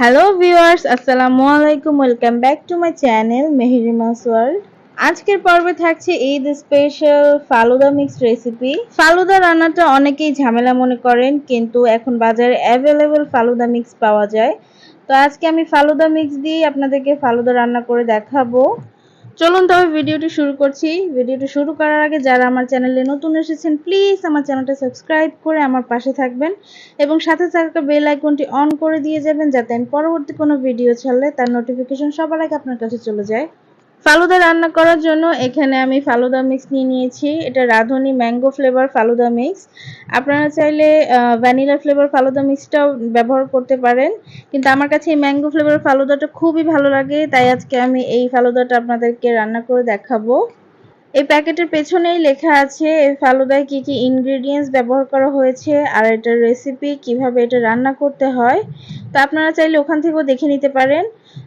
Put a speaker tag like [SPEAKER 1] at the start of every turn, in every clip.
[SPEAKER 1] Hello viewers, আসসালামু আলাইকুম। Welcome back to my channel Meherima's world. আজকের পর্বে থাকছে Eid special falooda mix recipe. Falooda রান্নাটা অনেকেই ঝামেলা মনে করেন, কিন্তু এখন বাজারে অ্যাভেলেবল ফালুদা মিক্স পাওয়া যায়। তো আজকে আমি ফালুদা মিক্স দিয়ে আপনাদেরকে ফালুদা রান্না করে দেখাবো। চলুন তবে ভিডিওটি শুরু করছি। ভিডিওটি শুরু করার আগে যারা আমার চ্যানেলে নতুন এসেছেন, প্লিজ আমার চ্যানেলটা সাবস্ক্রাইব করে আমার পাশে থাকবেন এবং সাথে থাকা বেল আইকনটি অন করে দিয়ে যাবেন, যাতে আমি পরবর্তী কোনো ভিডিও ছাড়লে তার নোটিফিকেশন সবার আগে আপনার কাছে চলে যায়। ফালুদা রান্না করার জন্য এখানে আমি ফালুদা মিক্স নিয়ে নিয়েছি। এটা রাঁধুনি ম্যাঙ্গো ফ্লেভার ফালুদা মিক্স। আপনারা চাইলে ভ্যানিলা ফ্লেভার ফালুদা মিক্সটাও ব্যবহার করতে পারেন, কিন্তু আমার কাছে এই ম্যাঙ্গো ফ্লেভার ফালুদাটা খুবই ভালো লাগে, তাই আজকে আমি এই ফালুদাটা আপনাদেরকে রান্না করে দেখাবো। এই প্যাকেটের পেছনেই লেখা আছে এই ফালুদায় কি কি ইনগ্রেডিয়েন্টস ব্যবহার করা হয়েছে আর এটার রেসিপি কিভাবে এটা রান্না করতে হয়। তো আপনারা চাইলে ওখান থেকেও দেখে নিতে পারেন।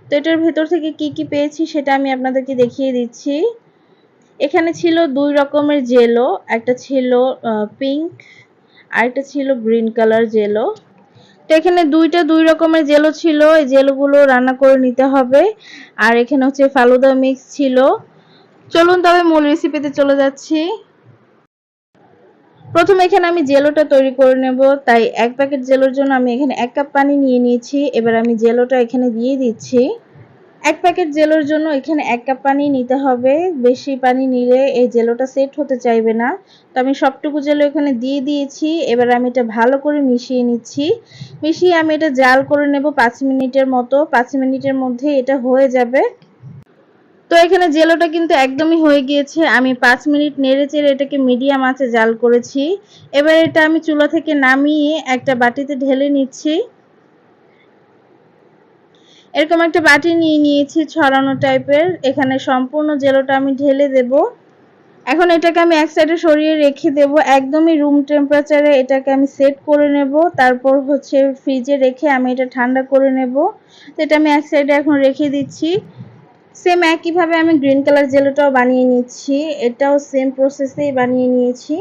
[SPEAKER 1] তো এটার ভেতর থেকে কি কি পেয়েছি সেটা আমি আপনাদেরকে দেখিয়ে দিচ্ছি। এখানে ছিল 2 রকমের জেলো, একটা ছিল পিঙ্ক আর একটা ছিল গ্রিন কালার জেলো। তো এখানে 2 রকমের জেলো ছিল, এই জেলোগুলো রান্না করে নিতে হবে। আর এখানে হচ্ছে ফালুদা মিক্স ছিল। চলুন তবে মূল রেসিপিতে চলে যাচ্ছি। প্রথমে এখানে আমি জেলোটা তৈরি করে নেব, তাই 1 প্যাকেট জেলোর জন্য আমি এখানে 1 কাপ পানি নিয়ে নিয়েছি। এবার আমি জেলোটা এখানে দিয়ে দিচ্ছি। 1 প্যাকেট জেলোর জন্য এখানে 1 কাপ পানি নিতে হবে। বেশি পানি নিলে এই জেলোটা সেট হতে চাইবে না। তো আমি সবটুকু জেলো এখানে দিয়ে দিয়েছি। এবার আমি এটা ভালো করে মিশিয়ে নিচ্ছি। মিশিয়ে আমি এটা জাল করে নেব 5 মিনিটের মতো। 5 মিনিটের মধ্যে এটা হয়ে যাবে। তো এখানে জেলোটা কিন্তু একদমই হয়ে গিয়েছে। আমি 5 মিনিট নেড়েচেড়ে এটাকে মিডিয়াম আঁচে জাল করেছি। এবার এটা আমি চুলা থেকে নামিয়ে একটা বাটিতে ঢেলে নিচ্ছি। এরকম একটা বাটি নিয়ে নিয়েছি ছড়ানো টাইপের। এখানে সম্পূর্ণ জেলোটা আমি ঢেলে দেব। এখন এটাকে আমি এক সাইডে সরিয়ে রেখে দেব। একদমই রুম টেম্পারেচারে এটাকে আমি সেট করে নেব। তারপর হচ্ছে ফ্রিজে রেখে আমি এটা ঠান্ডা করে নেব। তো এটা আমি এক সাইডে এখন রেখে দিচ্ছি। সেম একইভাবে আমি গ্রিন কালার জেলোটাও বানিয়ে নিচ্ছি। এটাও সেম প্রসেসেই বানিয়ে নিয়েছি।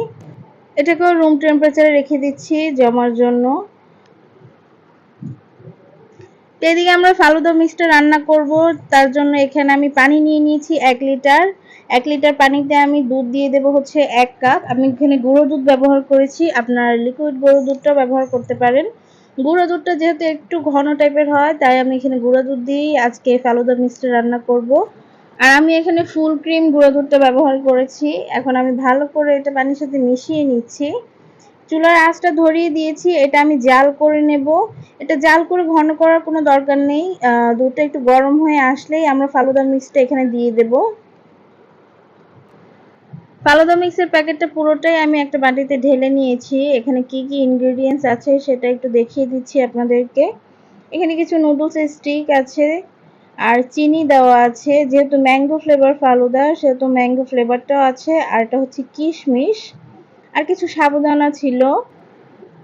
[SPEAKER 1] এটাকেও রুম টেম্পারেচারে রেখে দিচ্ছি জমার জন্য। তো এদিকে আমরা ফালুদা মিক্সটা রান্না করব, তার জন্য এখানে আমি পানি নিয়ে নিয়েছি 1 লিটার। 1 লিটার পানিতে আমি দুধ দিয়ে দেব হচ্ছে 1 কাপ। আমি এখানে গুঁড়ো দুধ ব্যবহার করেছি, আপনারা লিকুইড গুঁড়ো দুধটাও ব্যবহার করতে পারেন। গুঁড়ো দুধটা যেহেতু একটু ঘন টাইপের হয়, তাই আমি এখানে গুঁড়ো দুধ দিয়েই আজকে ফালুদা মিক্সটা রান্না করব। আর আমি এখানে ফুল ক্রিম গুঁড়ো দুধটা ব্যবহার করেছি। এখন আমি ভালো করে এটা পানির সাথে মিশিয়ে নিচ্ছি। চুলার আঁচটা ধরিয়ে দিয়েছি, এটা আমি জাল করে নেব। এটা জাল করে ঘন করার কোনো দরকার নেই। দুধটা একটু গরম হয়ে আসলেই আমরা ফালুদা মিক্সটা এখানে দিয়ে দেব। ফালুদা মিক্সের প্যাকেটটা পুরোটাই আমি একটা বাটিতে ঢেলে নিয়েছি। এখানে কি কি ইনগ্রেডিয়েন্টস আছে সেটা একটু দেখিয়ে দিচ্ছি আপনাদেরকে। এখানে কিছু নুডলসের স্টিক আছে আর চিনি দেওয়া আছে। যেহেতু ম্যাঙ্গো ফ্লেভার ফালুদা, সেহেতু ম্যাঙ্গো ফ্লেভারটাও আছে। আর এটা হচ্ছে কিশমিশ আর কিছু সাবুদানা ছিল।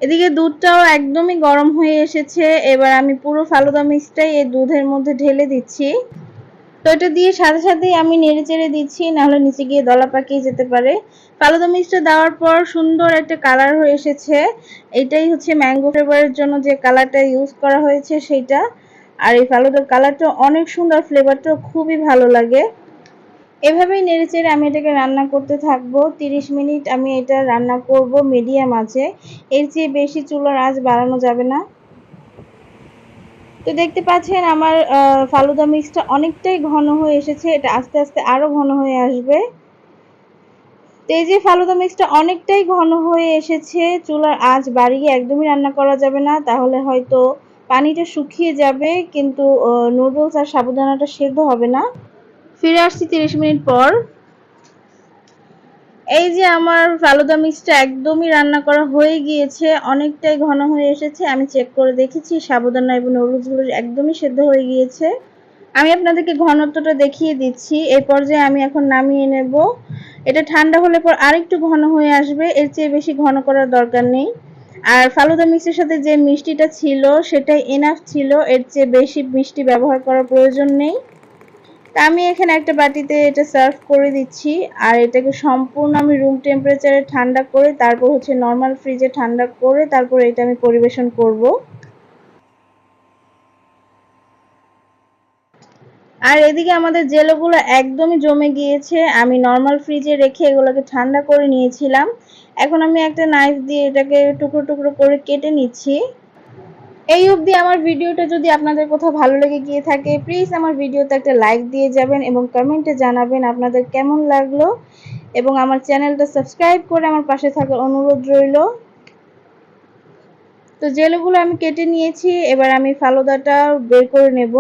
[SPEAKER 1] এদিকে দুধটাও একদমই গরম হয়ে এসেছে। এবার আমি পুরো ফালুদা মিক্সটাই এই দুধের মধ্যে ঢেলে দিচ্ছি। তো এটা দিয়ে সাথে সাথেই আমি নেড়েচেড়ে দিচ্ছি, নাহলে নিচে গিয়ে দলা পাকিয়ে যেতে পারে। ফালুদা মিক্সটা দেওয়ার পর সুন্দর একটা কালার হয়ে এসেছে। এটাই হচ্ছে ম্যাঙ্গো ফ্লেভারের জন্য যে কালারটা ইউজ করা হয়েছে সেইটা। আর এই ফালুদার কালারটা অনেক সুন্দর, ফ্লেভারটাও খুবই ভালো লাগে। এভাবেই নেড়েচেড়ে আমি এটাকে রান্না করতে থাকবো। 30 মিনিট আমি এটা রান্না করব মিডিয়াম আঁচে। এর চেয়ে বেশি চুলার আঁচ বাড়ানো যাবে না। তো দেখতে পাচ্ছেন আমার ফালুদা মিক্সটা অনেকটাই ঘন হয়ে এসেছে। এটা আস্তে আস্তে আরো ঘন হয়ে আসবে। তো এই যে ফালুদা মিক্সটা অনেকটাই ঘন হয়ে এসেছে। চুলার আঁচ বাড়িয়ে একদমই রান্না করা যাবে না, তাহলে হয়তো পানিটা শুকিয়ে যাবে, কিন্তু নুডলস আর সাবুদানাটা সেদ্ধ হবে না। ফিরে আসছি 30 মিনিট পর। এই যে আমার ফালুদা মিক্সটা একদমই রান্না করা হয়ে গিয়েছে, অনেকটাই ঘন হয়ে এসেছে। আমি চেক করে দেখেছি সাবুদানা এবং নুডলসগুলো একদমই সেদ্ধ হয়ে গিয়েছে। আমি আপনাদেরকে ঘনত্বটা দেখিয়ে দিচ্ছি। এই পর্যায়ে আমি এখন নামিয়ে নেব। এটা ঠান্ডা হলে পর আরেকটু ঘন হয়ে আসবে, এর চেয়ে বেশি ঘন করার দরকার নেই। আর ফালুদা মিক্সের সাথে যে মিষ্টিটা ছিল সেটাই এনাফ ছিল, এর চেয়ে বেশি মিষ্টি ব্যবহার করার প্রয়োজন নেই। তা আমি এখানে একটা বাটিতে এটা সার্ভ করে দিচ্ছি। আর এটাকে সম্পূর্ণ আমি রুম টেম্পারেচারে ঠান্ডা করে তারপর হচ্ছে নর্মাল ফ্রিজে ঠান্ডা করে তারপর এটা আমি পরিবেশন করব। আর এদিকে আমাদের জেলোগুলো একদমই জমে গিয়েছে। আমি নর্মাল ফ্রিজে রেখে এগুলোকে ঠান্ডা করে নিয়েছিলাম। এখন আমি একটা নাইফ দিয়ে এটাকে টুকরো টুকরো করে কেটে নিচ্ছি। এই অবধি আমার ভিডিওটা যদি আপনাদের কোথাও ভালো লেগে গিয়ে থাকে, প্লিজ আমার ভিডিওতে একটা লাইক দিয়ে যাবেন এবং কমেন্টে জানাবেন আপনাদের কেমন লাগলো, এবং আমার চ্যানেলটা সাবস্ক্রাইব করে আমার পাশে থাকার অনুরোধ রইল। তো জেলোগুলো আমি কেটে নিয়েছি, এবার আমি ফালুদাটা বের করে নেব।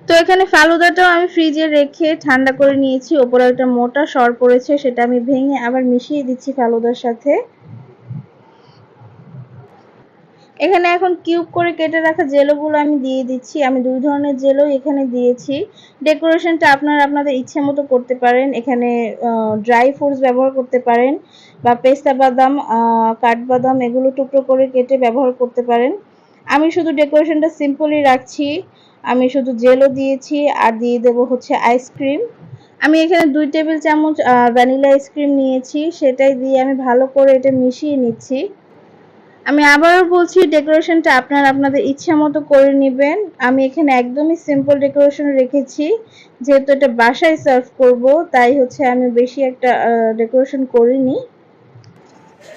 [SPEAKER 1] তো এখানে ফালুদাটাও আমি ফ্রিজে রেখে ঠান্ডা করে নিয়েছি। ওপরে একটা মোটা সর পড়েছে, সেটা আমি ভেঙে আবার মিশিয়ে দিচ্ছি ফালুদার সাথে। এখানে এখন কিউব করে কেটে রাখা জেলোগুলো আমি দিয়ে দিচ্ছি। আমি দুই ধরনের জেলো এখানে দিয়েছি। ডেকোরেশনটা আপনারা আপনাদের ইচ্ছে মতো করতে পারেন। এখানে ড্রাই ফ্রুটস ব্যবহার করতে পারেন বা পেস্তা বাদাম, কাঠবাদাম এগুলো টুকরো করে কেটে ব্যবহার করতে পারেন। আমি শুধু ডেকোরেশনটা সিম্পলই রাখছি। আমি শুধু জেলো দিয়েছি আর দিয়ে দেবো হচ্ছে আইসক্রিম। আমি এখানে 2 টেবিল চামচ ভ্যানিলা আইসক্রিম নিয়েছি, সেটাই দিয়ে আমি ভালো করে এটা মিশিয়ে নিচ্ছি। আমি আবারও বলছি, ডেকোরেশনটা আপনারা আপনাদের ইচ্ছা মতো করে নেবেন। আমি এখানে একদমই সিম্পল ডেকোরেশন রেখেছি, যেহেতু এটা বাসায় সার্ভ করব, তাই হচ্ছে আমি বেশি একটা ডেকোরেশন করিনি।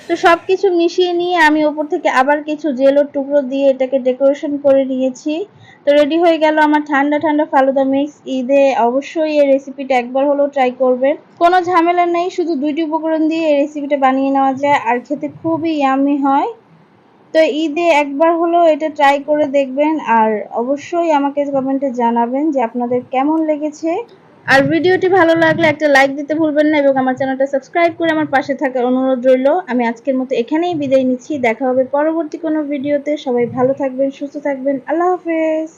[SPEAKER 1] তো সবকিছু মিশিয়ে নিয়ে আমি ওপর থেকে আবার কিছু জেলোর টুকরো দিয়ে এটাকে ডেকোরেশন করে নিয়েছি। তো রেডি হয়ে গেল আমার ঠান্ডা ঠান্ডা ফালুদা মিক্স। ঈদে অবশ্যই এই রেসিপিটা একবার হলেও ট্রাই করবেন। কোনো ঝামেলা নেই, শুধু 2টি উপকরণ দিয়ে এই রেসিপিটা বানিয়ে নেওয়া যায় আর খেতে খুবই ইয়ামি হয়। তো ঈদে একবার হলেও এটা ট্রাই করে দেখবেন আর অবশ্যই আমাকে কমেন্টে জানাবেন যে আপনাদের কেমন লেগেছে। আর ভিডিওটি ভালো লাগলে একটা লাইক দিতে ভুলবেন না এবং আমার চ্যানেলটা সাবস্ক্রাইব করে আমার পাশে থাকার অনুরোধ রইল। আমি আজকের মতো এখানেই বিদায় নিচ্ছি। দেখা হবে পরবর্তী কোনো ভিডিওতে। সবাই ভালো থাকবেন, সুস্থ থাকবেন। আল্লাহ হাফেজ।